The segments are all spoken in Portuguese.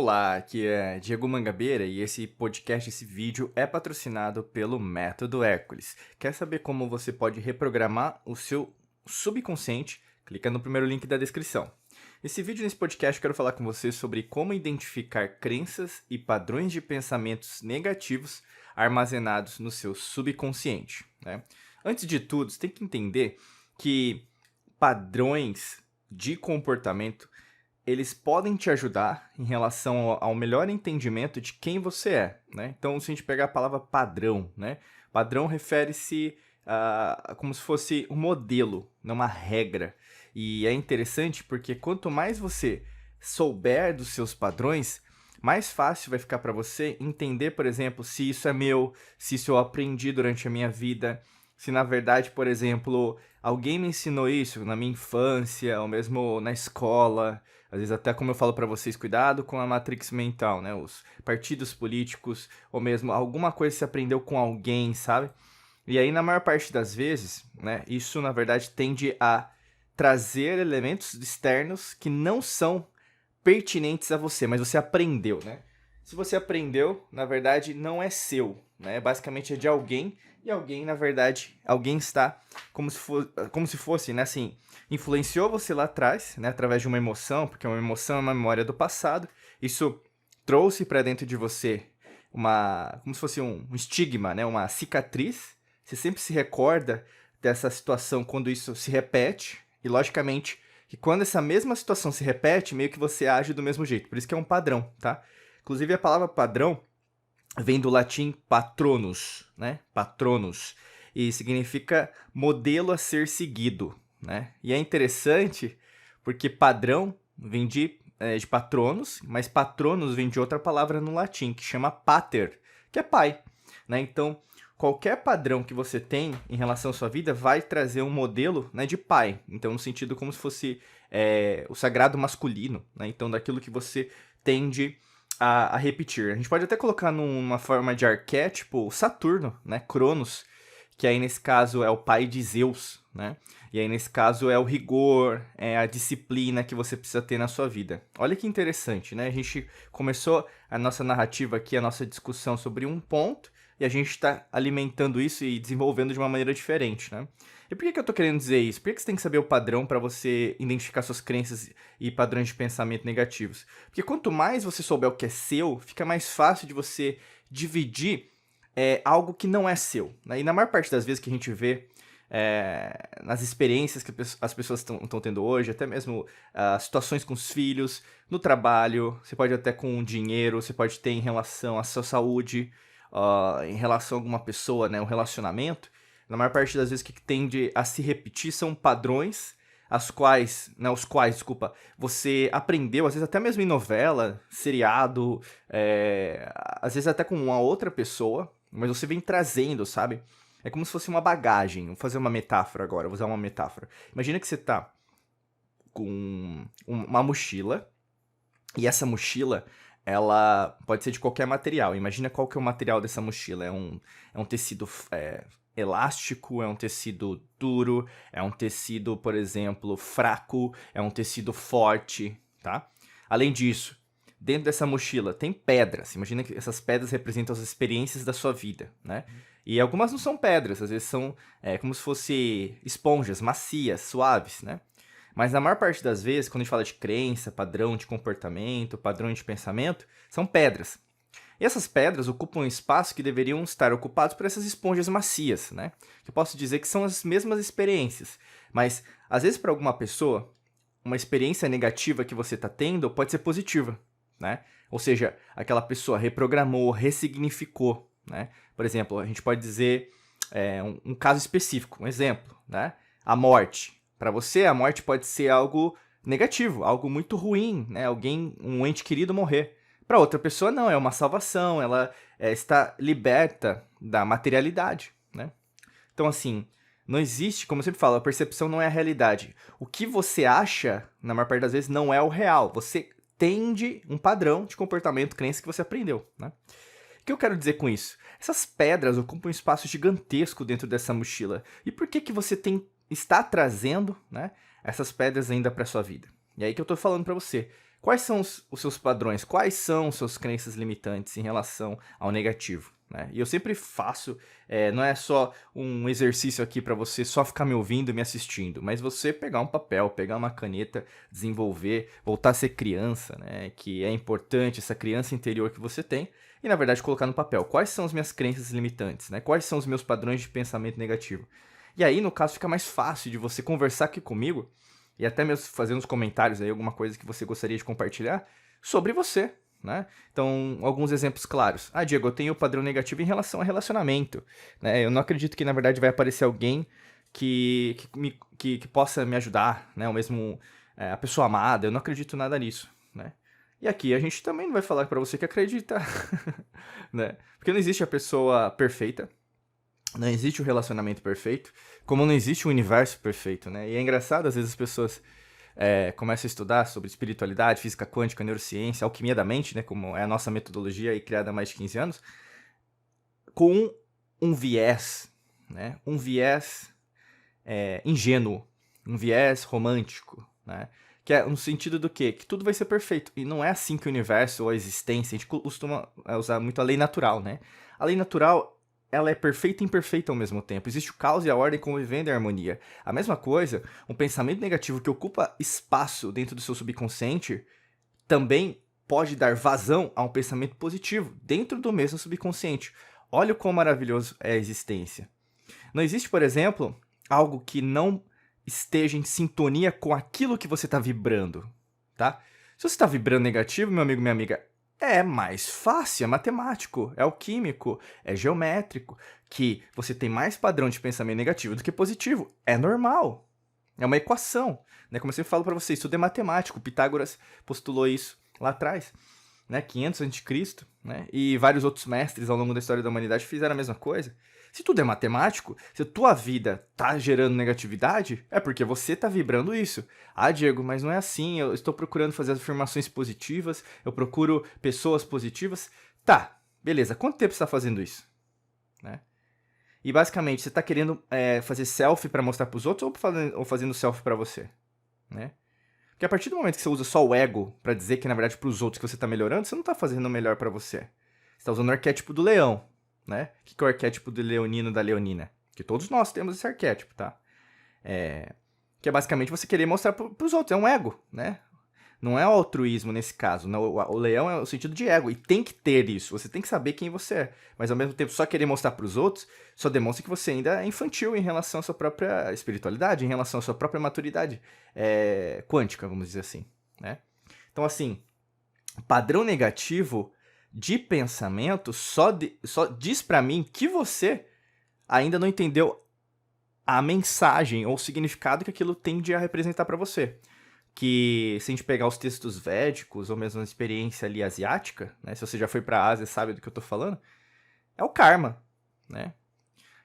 Olá, aqui é Diego Mangabeira e esse podcast, esse vídeo é patrocinado pelo Método Hércules. Quer saber como você pode reprogramar o seu subconsciente? Clica no primeiro link da descrição. Nesse podcast, eu quero falar com você sobre como identificar crenças e padrões de pensamentos negativos armazenados no seu subconsciente, né? Antes de tudo, você tem que entender que padrões de comportamento eles podem te ajudar em relação ao melhor entendimento de quem você é, né? Então, se a gente pegar a palavra padrão, né? Padrão refere-se a como se fosse um modelo, não uma regra. E é interessante porque quanto mais você souber dos seus padrões, mais fácil vai ficar para você entender, por exemplo, se isso é meu, se isso eu aprendi durante a minha vida, se na verdade, por exemplo, alguém me ensinou isso na minha infância, ou mesmo na escola. Às vezes até como eu falo para vocês, cuidado com a matrix mental, né? Os partidos políticos, ou mesmo alguma coisa que você aprendeu com alguém, sabe? E aí, na maior parte das vezes, né, isso na verdade tende a trazer elementos externos que não são pertinentes a você, mas você aprendeu, né? Se você aprendeu, na verdade, não é seu, né? Basicamente é de alguém, e alguém, na verdade, alguém está como se fosse, né, assim, influenciou você lá atrás, né, através de uma emoção, porque uma emoção é uma memória do passado. Isso trouxe para dentro de você como se fosse um estigma, né, uma cicatriz. Você sempre se recorda dessa situação quando isso se repete, e logicamente que quando essa mesma situação se repete, meio que você age do mesmo jeito. Por isso que é um padrão, tá? Inclusive a palavra padrão vem do latim patronus, né? Patronus. E significa modelo a ser seguido, né? E é interessante porque padrão vem de patronus, mas patronus vem de outra palavra no latim, que chama pater, que é pai, né? Então, qualquer padrão que você tem em relação à sua vida vai trazer um modelo, né, de pai. Então, no sentido como se fosse o sagrado masculino, né? Então, daquilo que você tende a repetir. A gente pode até colocar numa forma de arquétipo Saturno, né? Cronos, que aí nesse caso é o pai de Zeus, né? E aí nesse caso é o rigor, é a disciplina que você precisa ter na sua vida. Olha que interessante, né? A gente começou a nossa narrativa aqui, a nossa discussão sobre um ponto, e a gente está alimentando isso e desenvolvendo de uma maneira diferente, né? E por que eu tô querendo dizer isso? Por que você tem que saber o padrão para você identificar suas crenças e padrões de pensamento negativos? Porque quanto mais você souber o que é seu, fica mais fácil de você dividir algo que não é seu, né? E na maior parte das vezes que a gente vê nas experiências que as pessoas estão tendo hoje, até mesmo situações com os filhos, no trabalho, você pode até com dinheiro, você pode ter em relação à sua saúde, em relação a alguma pessoa, né, um relacionamento. Na maior parte das vezes, o que tende a se repetir são padrões os quais, desculpa, você aprendeu, às vezes até mesmo em novela, seriado, às vezes até com uma outra pessoa, mas você vem trazendo, sabe? É como se fosse uma bagagem. Vou fazer uma metáfora agora, vou usar uma metáfora. Imagina que você tá com uma mochila, e essa mochila, ela pode ser de qualquer material. Imagina qual que é o material dessa mochila. É um tecido elástico, é um tecido duro, é um tecido, por exemplo, fraco, é um tecido forte, tá? Além disso, dentro dessa mochila tem pedras. Imagina que essas pedras representam as experiências da sua vida, né? E algumas não são pedras, às vezes são como se fossem esponjas macias, suaves, né? Mas na maior parte das vezes, quando a gente fala de crença, padrão de comportamento, padrão de pensamento, são pedras. E essas pedras ocupam um espaço que deveriam estar ocupados por essas esponjas macias, né? Eu posso dizer que são as mesmas experiências, mas às vezes para alguma pessoa, uma experiência negativa que você está tendo pode ser positiva, né? Ou seja, aquela pessoa reprogramou, ressignificou, né? Por exemplo, a gente pode dizer um caso específico, um exemplo, né? A morte. Para você, a morte pode ser algo negativo, algo muito ruim, né? Um ente querido morrer. Para outra pessoa, não, é uma salvação, ela está liberta da materialidade, né? Então, assim, não existe, como eu sempre falo, a percepção não é a realidade. O que você acha, na maior parte das vezes, não é o real. Você tende um padrão de comportamento, crença que você aprendeu, né? O que eu quero dizer com isso? Essas pedras ocupam um espaço gigantesco dentro dessa mochila. E por que você está trazendo, né, essas pedras ainda para sua vida? E aí que eu tô falando para você. Quais são os seus padrões? Quais são suas crenças limitantes em relação ao negativo? Né? E eu sempre faço, não é só um exercício aqui para você só ficar me ouvindo e me assistindo, mas você pegar um papel, pegar uma caneta, desenvolver, voltar a ser criança, né? Que é importante, essa criança interior que você tem, e na verdade colocar no papel quais são as minhas crenças limitantes, né? Quais são os meus padrões de pensamento negativo. E aí, no caso, fica mais fácil de você conversar aqui comigo e até mesmo fazer nos comentários aí alguma coisa que você gostaria de compartilhar sobre você, né? Então, alguns exemplos claros. Ah, Diego, eu tenho padrão negativo em relação a relacionamento, né? Eu não acredito que, na verdade, vai aparecer alguém que possa me ajudar, né? Ou mesmo a pessoa amada, eu não acredito nada nisso, né? E aqui a gente também não vai falar pra você que acredita, né? Porque não existe a pessoa perfeita, não existe o relacionamento perfeito, como não existe o universo perfeito, né? E é engraçado, às vezes as pessoas começam a estudar sobre espiritualidade, física quântica, neurociência, alquimia da mente, né? Como é a nossa metodologia aí, criada há mais de 15 anos, com um viés, né? Um viés ingênuo, um viés romântico, né? Que é no sentido do quê? Que tudo vai ser perfeito. E não é assim que o universo ou a existência, a gente costuma usar muito a lei natural, né? A lei natural, ela é perfeita e imperfeita ao mesmo tempo. Existe o caos e a ordem convivendo em harmonia. A mesma coisa, um pensamento negativo que ocupa espaço dentro do seu subconsciente também pode dar vazão a um pensamento positivo dentro do mesmo subconsciente. Olha o quão maravilhoso é a existência. Não existe, por exemplo, algo que não esteja em sintonia com aquilo que você está vibrando, tá? Se você está vibrando negativo, meu amigo, minha amiga, é mais fácil, é matemático, é alquímico, é geométrico, que você tem mais padrão de pensamento negativo do que positivo. É normal. É uma equação, né? Como eu sempre falo para vocês, tudo é matemático. Pitágoras postulou isso lá atrás, né? 500 a.C., né? E vários outros mestres ao longo da história da humanidade fizeram a mesma coisa. Se tudo é matemático, se a tua vida tá gerando negatividade, é porque você tá vibrando isso. Ah, Diego, mas não é assim, eu estou procurando fazer afirmações positivas, eu procuro pessoas positivas. Tá, beleza, quanto tempo você tá fazendo isso? Né? E basicamente, você tá querendo fazer selfie para mostrar pros outros ou fazendo selfie para você? Né? Porque a partir do momento que você usa só o ego para dizer que, na verdade, pros outros que você tá melhorando, você não tá fazendo o melhor para você. Você tá usando o arquétipo do leão. Né? O que é o arquétipo do leonino da leonina? Que todos nós temos esse arquétipo, tá? Que é basicamente você querer mostrar pros outros, é um ego, né? Não é o altruísmo nesse caso, não, o leão é o sentido de ego, e tem que ter isso, você tem que saber quem você é, mas ao mesmo tempo só querer mostrar pros outros, só demonstra que você ainda é infantil em relação à sua própria espiritualidade, em relação à sua própria maturidade quântica, vamos dizer assim, né? Então assim, padrão negativo de pensamento só diz pra mim que você ainda não entendeu a mensagem ou o significado que aquilo tende a representar pra você. Que se a gente pegar os textos védicos ou mesmo a experiência ali asiática, né, se você já foi pra Ásia e sabe do que eu tô falando, é o karma, né?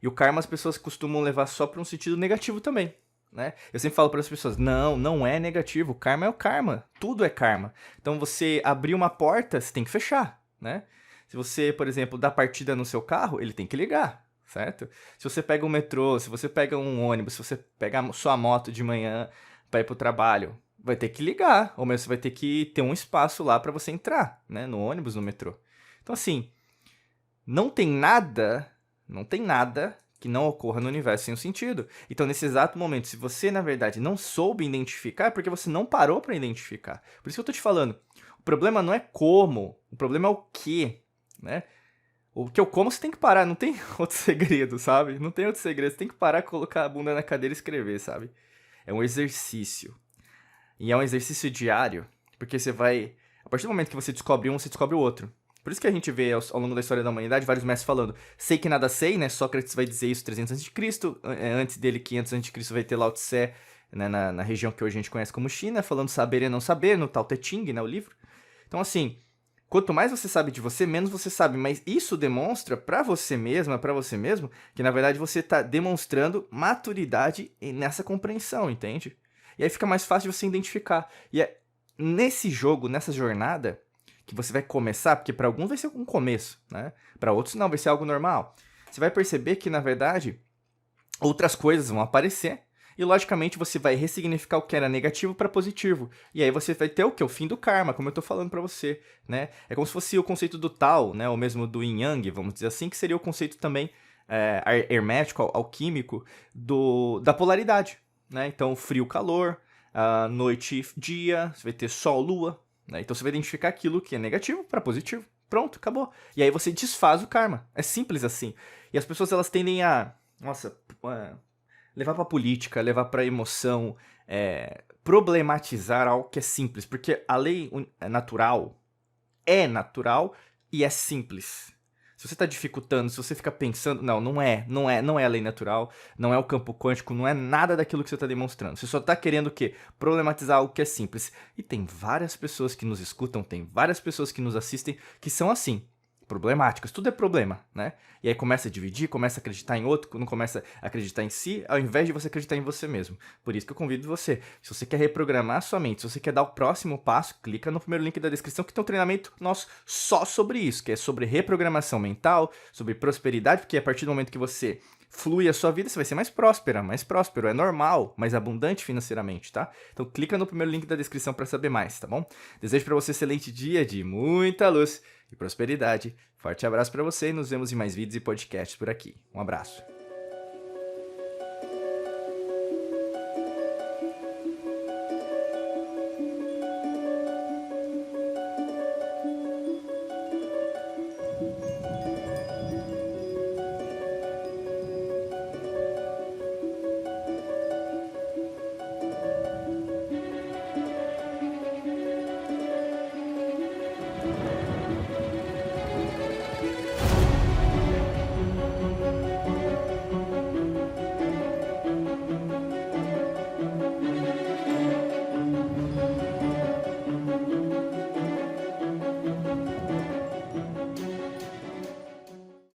E o karma as pessoas costumam levar só pra um sentido negativo também. Né? Eu sempre falo para as pessoas, não é negativo, o karma é o karma, tudo é karma. Então você abrir uma porta, você tem que fechar, né? Se você, por exemplo, dá partida no seu carro, ele tem que ligar, certo? Se você pega um metrô, se você pega um ônibus, se você pega a sua moto de manhã para ir pro trabalho, vai ter que ligar, ou mesmo você vai ter que ter um espaço lá para você entrar, né? No ônibus, no metrô. Então assim, não tem nada que não ocorra no universo sem um sentido. Então, nesse exato momento, se você, na verdade, não soube identificar, é porque você não parou para identificar. Por isso que eu tô te falando, o problema não é como, o problema é o que, né? O que eu como, você tem que parar, não tem outro segredo, sabe? Não tem outro segredo, você tem que parar, colocar a bunda na cadeira e escrever, sabe? É um exercício. E é um exercício diário, porque você vai... A partir do momento que você descobre um, você descobre o outro. Por isso que a gente vê ao longo da história da humanidade vários mestres falando sei que nada sei, né? Sócrates vai dizer isso 300 a.C., antes dele 500 a.C. vai ter Lao Tse, né? na região que hoje a gente conhece como China, falando saber e não saber, no Tao Te Ching, né? O livro. Então assim, quanto mais você sabe de você, menos você sabe, mas isso demonstra pra você mesma, pra você mesmo, que na verdade você tá demonstrando maturidade nessa compreensão, entende? E aí fica mais fácil de você identificar. E é nesse jogo, nessa jornada, que você vai começar, porque para alguns vai ser um começo, né? Para outros não, vai ser algo normal. Você vai perceber que, na verdade, outras coisas vão aparecer E logicamente você vai ressignificar o que era negativo para positivo. E aí você vai ter o que? O fim do karma, como eu tô falando para você, né? É como se fosse o conceito do Tao, né? Ou mesmo do Yin Yang, vamos dizer assim, que seria o conceito também hermético, alquímico, da polaridade, né? Então, frio, calor, noite, dia, você vai ter sol, lua, né? Então você vai identificar aquilo que é negativo para positivo. Pronto, acabou. E aí você desfaz o karma. É simples assim. E as pessoas elas tendem a, nossa, levar pra política, levar pra emoção, problematizar algo que é simples, porque a lei é natural e é simples. Se você está dificultando, se você fica pensando, não é a lei natural, não é o campo quântico, não é nada daquilo que você está demonstrando. Você só está querendo o quê? Problematizar algo que é simples. E tem várias pessoas que nos escutam, tem várias pessoas que nos assistem que são assim, problemáticas. Tudo é problema, né? E aí começa a dividir, começa a acreditar em outro, não começa a acreditar em si, ao invés de você acreditar em você mesmo. Por isso que eu convido você, se você quer reprogramar a sua mente, se você quer dar o próximo passo, clica no primeiro link da descrição que tem um treinamento nosso só sobre isso, que é sobre reprogramação mental, sobre prosperidade, porque a partir do momento que você flui a sua vida, você vai ser mais próspera, mais próspero, é normal, mais abundante financeiramente, tá? Então clica no primeiro link da descrição para saber mais, tá bom? Desejo para você um excelente dia de muita luz e prosperidade. Forte abraço para você e nos vemos em mais vídeos e podcasts por aqui. Um abraço.